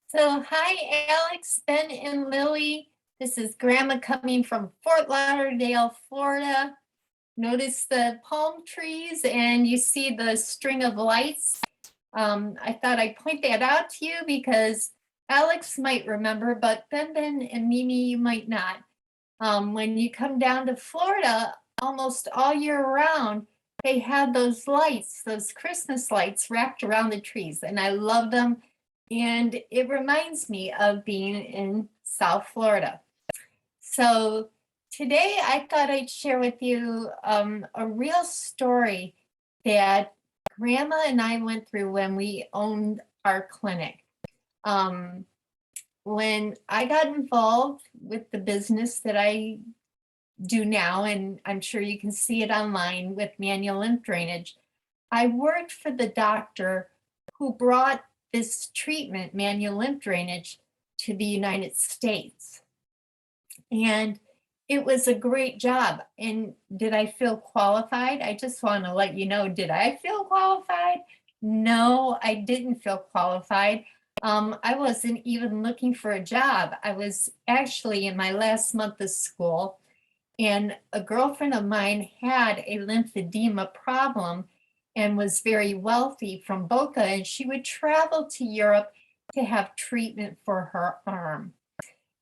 So, hi, Alex, Ben, and Lily. This is Grandma coming from Fort Lauderdale, Florida. Notice the palm trees and you see the string of lights. I thought I'd point that out to you because Alex might remember, but Ben and Mimi, you might not. When you come down to Florida, almost all year round, they have those lights, those Christmas lights wrapped around the trees, and I love them. And it reminds me of being in South Florida. So today I thought I'd share with you a real story that Grandma and I went through when we owned our clinic. Um, when I got involved with the business that I do now, and I'm sure you can see it online with manual lymph drainage, I worked for the doctor who brought this treatment, manual lymph drainage, to the United States. And it was a great job. And did I feel qualified? I just want to let you know, did I feel qualified? No, I didn't feel qualified. I wasn't even looking for a job. I was actually in my last month of school, and a girlfriend of mine had a lymphedema problem and was very wealthy from Boca, and she would travel to Europe to have treatment for her arm.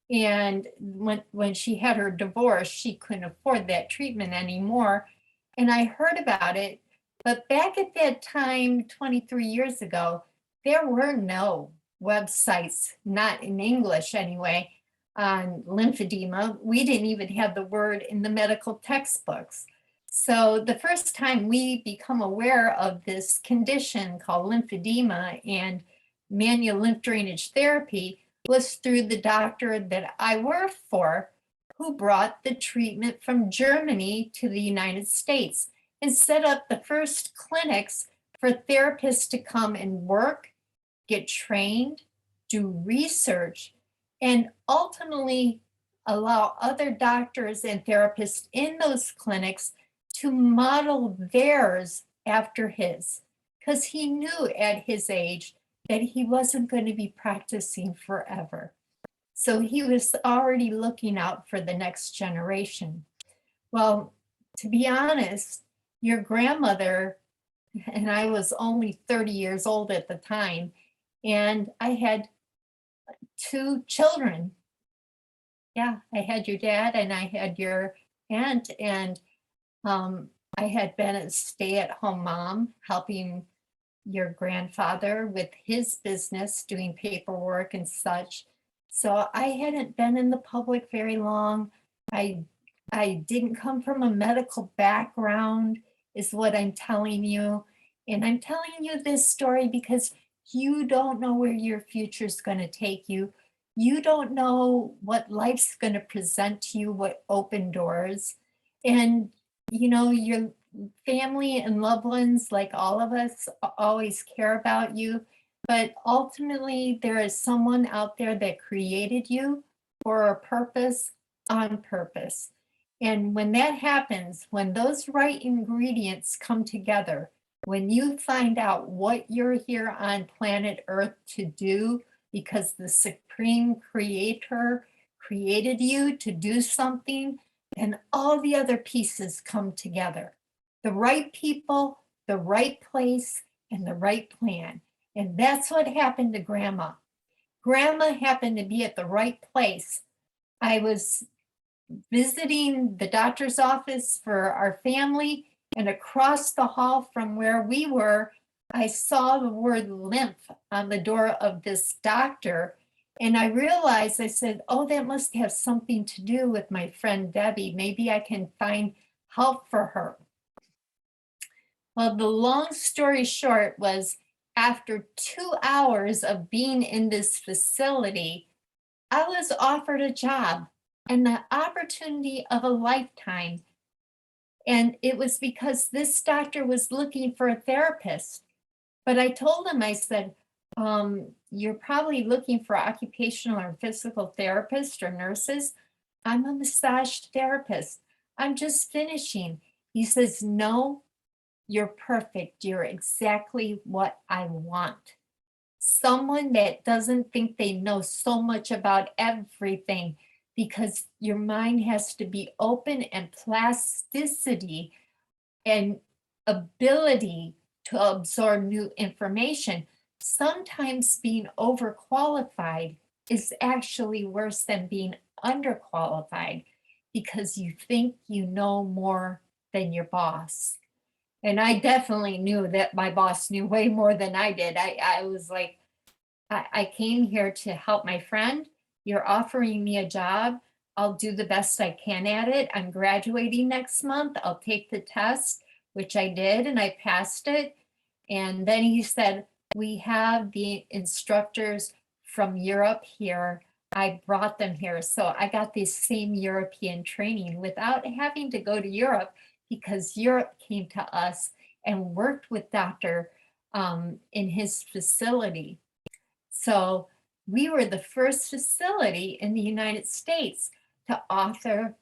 And when she had her divorce, she couldn't afford that treatment anymore. And I heard about it. But back at that time, 23 years ago, there were no websites, not in English anyway, on lymphedema. We didn't even have the word in the medical textbooks. So the first time we become aware of this condition called lymphedema and manual lymph drainage therapy was through the doctor that I worked for, who brought the treatment from Germany to the United States and set up the first clinics for therapists to come and work, get trained, do research, and ultimately allow other doctors and therapists in those clinics to model theirs after his, because he knew at his age that he wasn't going to be practicing forever. So he was already looking out for the next generation. Well, to be honest, your grandmother, and I was only 30 years old at the time, and I had two children. Yeah, I had your dad and I had your aunt, and I had been a stay-at-home mom helping your grandfather with his business, doing paperwork and such. So I hadn't been in the public very long. I I didn't come from a medical background, is what I'm telling you. And I'm telling you this story because you don't know where your future is going to take you. You don't know what life's going to present to you, what open doors. And, your family and loved ones, like all of us, always care about you. But ultimately, there is someone out there that created you for a purpose, on purpose. And when that happens, when those right ingredients come together, when you find out what you're here on planet Earth to do, because the Supreme Creator created you to do something, then all the other pieces come together. The right people, the right place, and the right plan. And that's what happened to Grandma. Grandma happened to be at the right place. I was visiting the doctor's office for our family, and across the hall from where we were, I saw the word lymph on the door of this doctor. And I realized, I said, oh, that must have something to do with my friend Debbie. Maybe I can find help for her. Well, the long story short was, after 2 hours of being in this facility, I was offered a job and the opportunity of a lifetime. And it was because this doctor was looking for a therapist. But I told him, I said, you're probably looking for occupational or physical therapists or nurses. I'm a massage therapist. I'm just finishing. He says, no, you're perfect. You're exactly what I want. someone that doesn't think they know so much about everything, because your mind has to be open, and plasticity and ability to absorb new information. Sometimes being overqualified is actually worse than being underqualified, because you think you know more than your boss. And I definitely knew that my boss knew way more than I did. I was like, I came here to help my friend. You're offering me a job. I'll do the best I can at it. I'm graduating next month. I'll take the test, which I did, and I passed it. And then he said, we have the instructors from Europe here. I brought them here. So I got this same European training without having to go to Europe, because Europe came to us and worked with Dr. In his facility. So we were the first facility in the United States to offer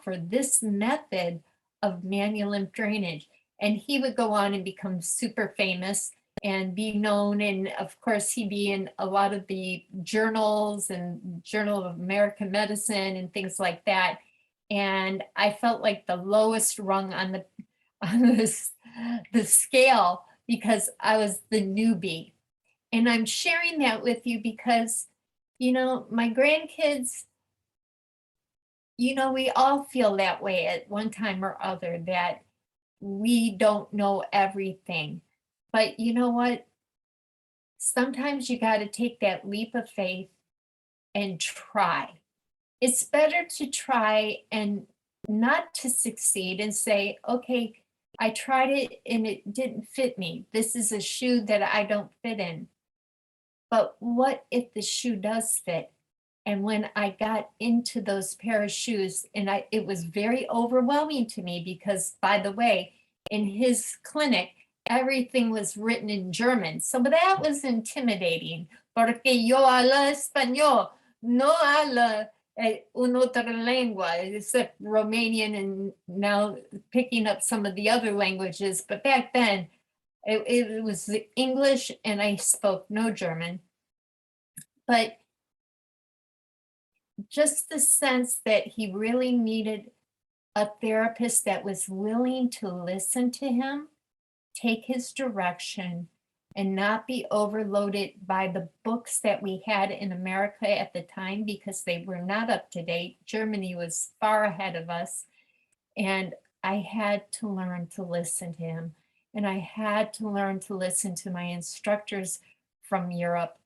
this method of manual lymph drainage. And he would go on and become super famous and be known. And of course, he'd be in a lot of the journals and Journal of American Medicine and things like that. And I felt like the lowest rung on the scale, because I was the newbie. And I'm sharing that with you because, my grandkids, we all feel that way at one time or other, that we don't know everything. But you know what? Sometimes you got to take that leap of faith and try. It's better to try and not to succeed and say, okay, I tried it and it didn't fit me. This is a shoe that I don't fit in. But what if the shoe does fit? And when I got into those pair of shoes, and it was very overwhelming to me, because, by the way, in his clinic, everything was written in German. So that was intimidating, porque yo hablo español, no hablo una otra lengua, except Romanian, and now picking up some of the other languages. But back then, it was the English, and I spoke no German. But just the sense that he really needed a therapist that was willing to listen to him, take his direction, and not be overloaded by the books that we had in America at the time, because they were not up to date. Germany was far ahead of us. And I had to learn to listen to him. And I had to learn to listen to my instructors from Europe.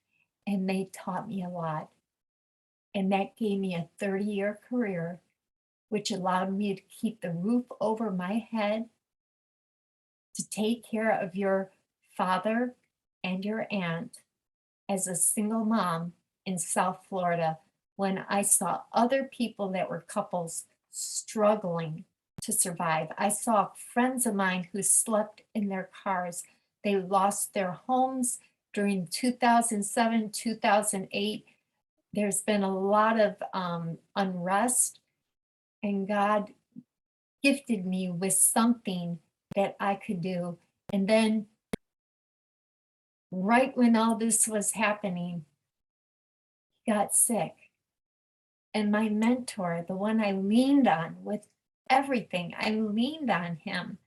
And they taught me a lot. And that gave me a 30-year career, which allowed me to keep the roof over my head, to take care of your father and your aunt as a single mom in South Florida, when I saw other people that were couples struggling to survive. I saw friends of mine who slept in their cars. They lost their homes during 2007, 2008. There's been a lot of unrest, and God gifted me with something that I could do. And then, right when all this was happening, he got sick. And my mentor, the one I leaned on with everything, I leaned on him,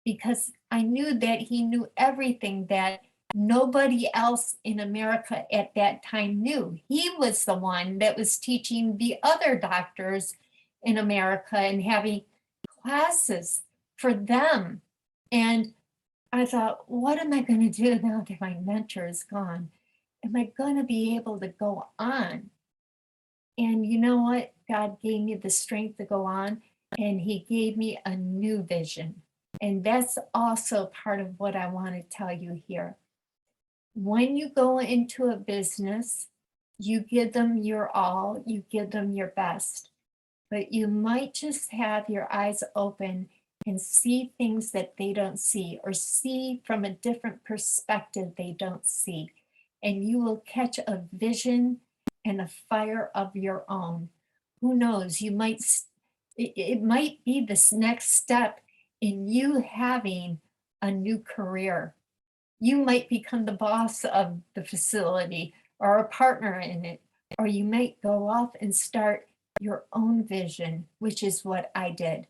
because I knew that he knew everything that nobody else in America at that time knew. He was the one that was teaching the other doctors in America and having classes for them. And I thought, what am I going to do now that my mentor is gone? Am I going to be able to go on? And you know what? God gave me the strength to go on, and he gave me a new vision. And that's also part of what I want to tell you here. When you go into a business, you give them your all, you give them your best, but you might just have your eyes open and see things that they don't see, or see from a different perspective they don't see. And you will catch a vision and a fire of your own. Who knows? It might be this next step in you having a new career. You might become the boss of the facility or a partner in it, or you might go off and start your own vision, which is what I did.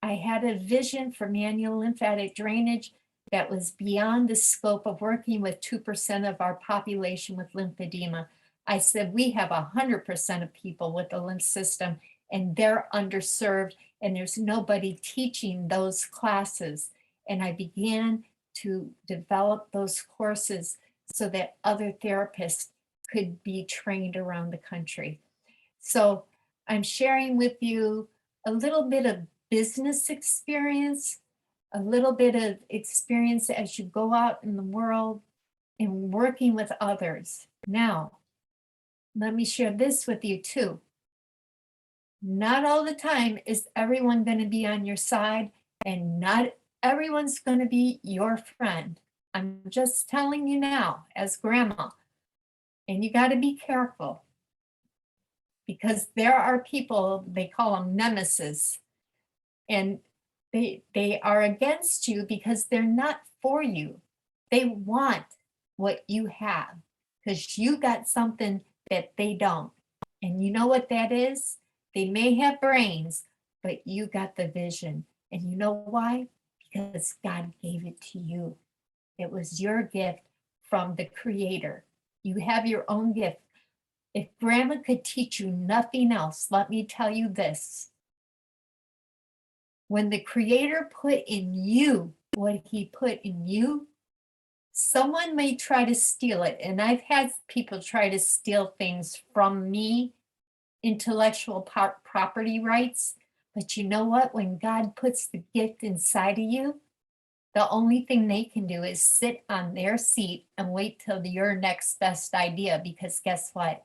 I had a vision for manual lymphatic drainage that was beyond the scope of working with 2% of our population with lymphedema. I said, we have 100% of people with the lymph system and they're underserved and there's nobody teaching those classes. And I began to develop those courses so that other therapists could be trained around the country. So I'm sharing with you a little bit of business experience, a little bit of experience as you go out in the world and working with others. Now, let me share this with you too. Not all the time is everyone going to be on your side, and not everyone's going to be your friend. I'm just telling you now, as grandma, and you got to be careful because there are people, they call them nemesis, and they are against you because they're not for you. They want what you have because you got something that they don't. And you know what that is? They may have brains, but you got the vision. And you know why? Because God gave it to you. It was your gift from the Creator. You have your own gift. If Grandma could teach you nothing else, let me tell you this. When the Creator put in you what He put in you, someone may try to steal it. And I've had people try to steal things from me, intellectual property rights. But you know what? When God puts the gift inside of you, the only thing they can do is sit on their seat and wait till your next best idea. Because guess what?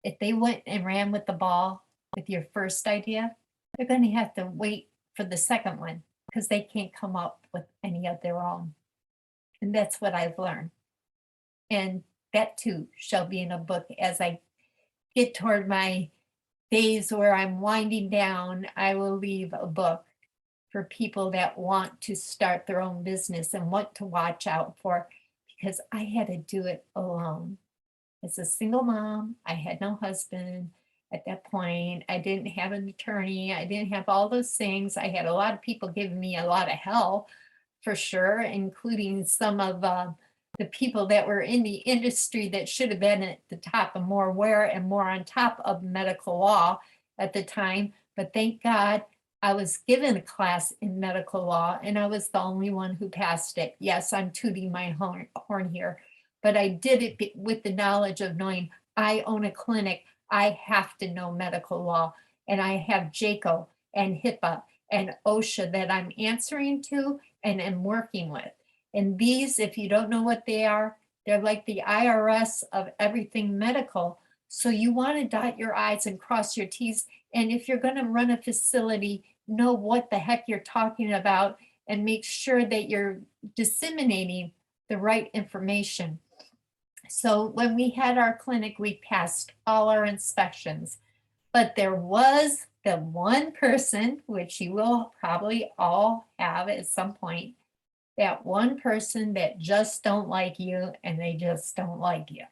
If they went and ran with the ball with your first idea, they're going to have to wait for the second one because they can't come up with any of their own. And that's what I've learned. And that too shall be in a book as I get toward my days where I'm winding down. I will leave a book for people that want to start their own business and what to watch out for, because I had to do it alone. As a single mom, I had no husband at that point. I didn't have an attorney. I didn't have all those things. I had a lot of people giving me a lot of hell, for sure, including some of the people that were in the industry that should have been at the top and more aware and more on top of medical law at the time. But thank God I was given a class in medical law and I was the only one who passed it. Yes, I'm tooting my horn here, but I did it with the knowledge of knowing I own a clinic. I have to know medical law, and I have JACO and HIPAA and OSHA that I'm answering to and am working with. And these, if you don't know what they are, they're like the IRS of everything medical. So you want to dot your I's and cross your T's. And if you're going to run a facility, know what the heck you're talking about and make sure that you're disseminating the right information. So when we had our clinic, we passed all our inspections, but there was the one person, which you will probably all have at some point, that one person that just don't like you and they just don't like you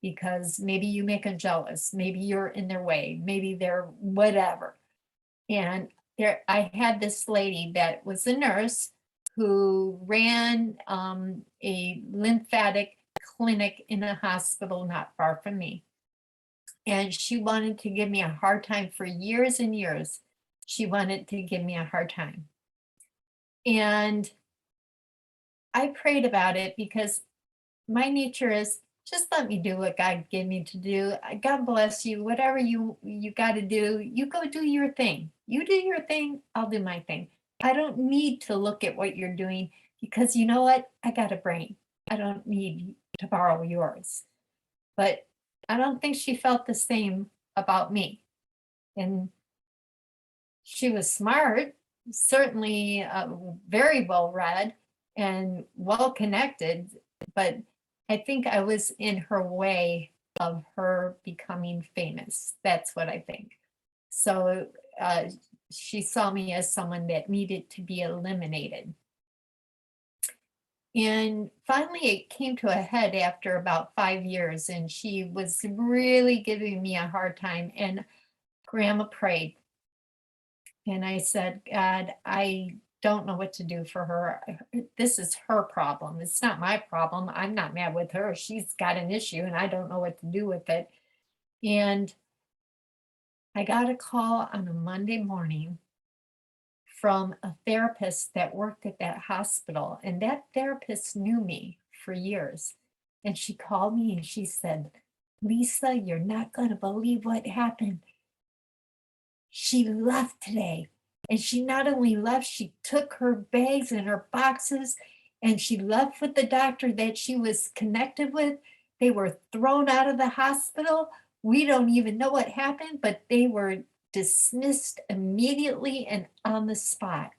because maybe you make them jealous, maybe you're in their way, maybe they're whatever. And there, I had this lady that was a nurse who ran a lymphatic clinic in a hospital not far from me. And she wanted to give me a hard time for years and years. She wanted to give me a hard time. And I prayed about it because my nature is just let me do what God gave me to do. God bless you. Whatever you got to do, you go do your thing. You do your thing, I'll do my thing. I don't need to look at what you're doing because you know what? I got a brain. I don't need to borrow yours. But I don't think she felt the same about me. And she was smart, certainly very well read and well connected, but I think I was in her way of her becoming famous. That's what I think. So she saw me as someone that needed to be eliminated. And finally, it came to a head after about 5 years, and she was really giving me a hard time. And Grandma prayed, and I said, God, I don't know what to do for her. This is her problem. It's not my problem. I'm not mad with her. She's got an issue, and I don't know what to do with it. And I got a call on a Monday morning from a therapist that worked at that hospital. And that therapist knew me for years. And she called me and she said, Lisa, you're not going to believe what happened. She left today. And she not only left, she took her bags and her boxes and she left with the doctor that she was connected with. They were thrown out of the hospital. We don't even know what happened, but they were dismissed immediately and on the spot.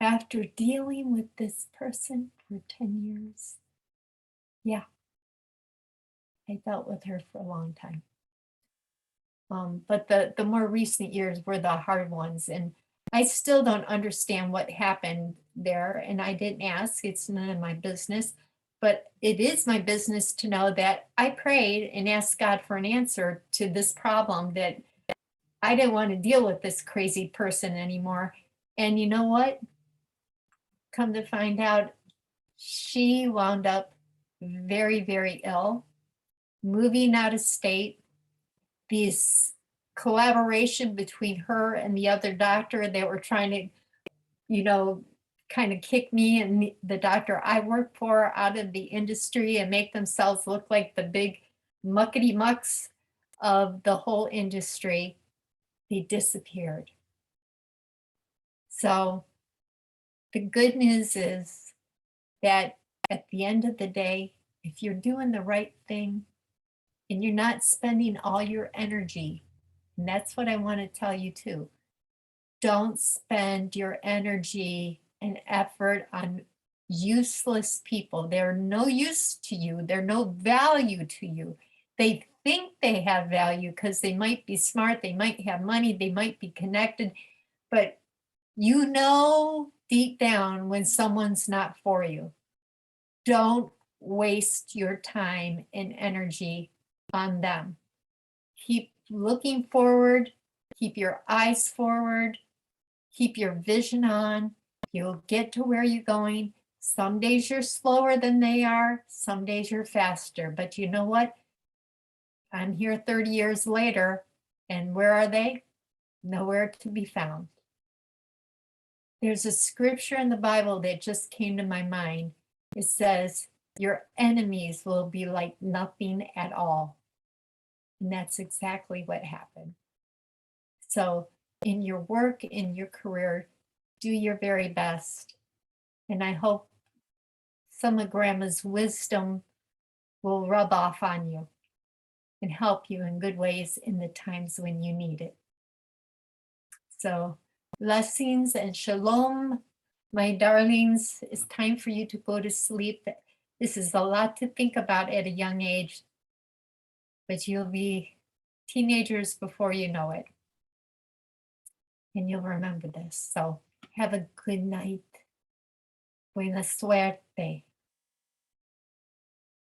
After dealing with this person for 10 years, yeah, I dealt with her for a long time. But the more recent years were the hard ones, and I still don't understand what happened there, and I didn't ask. It's none of my business, but it is my business to know that I prayed and asked God for an answer to this problem, that I didn't want to deal with this crazy person anymore. And you know what? Come to find out, she wound up very, very ill, moving out of state. This collaboration between her and the other doctor, they were trying to, kind of kick me and the doctor I work for out of the industry and make themselves look like the big muckety mucks of the whole industry. They disappeared. So the good news is that at the end of the day, if you're doing the right thing and you're not spending all your energy, and that's what I want to tell you too, don't spend your energy and effort on useless people. They're no use to you. They're no value to you. They think they have value because they might be smart, they might have money, they might be connected, but you know deep down when someone's not for you. Don't waste your time and energy on them. Keep looking forward, keep your eyes forward, keep your vision on. You'll get to where you're going. Some days you're slower than they are, some days you're faster. But you know what? I'm here 30 years later, and where are they? Nowhere to be found. There's a scripture in the Bible that just came to my mind. It says, your enemies will be like nothing at all. And that's exactly what happened. So in your work, in your career, do your very best. And I hope some of Grandma's wisdom will rub off on you and help you in good ways in the times when you need it. So blessings and shalom, my darlings. It's time for you to go to sleep. This is a lot to think about at a young age, but you'll be teenagers before you know it. And you'll remember this. So have a good night. Buena suerte.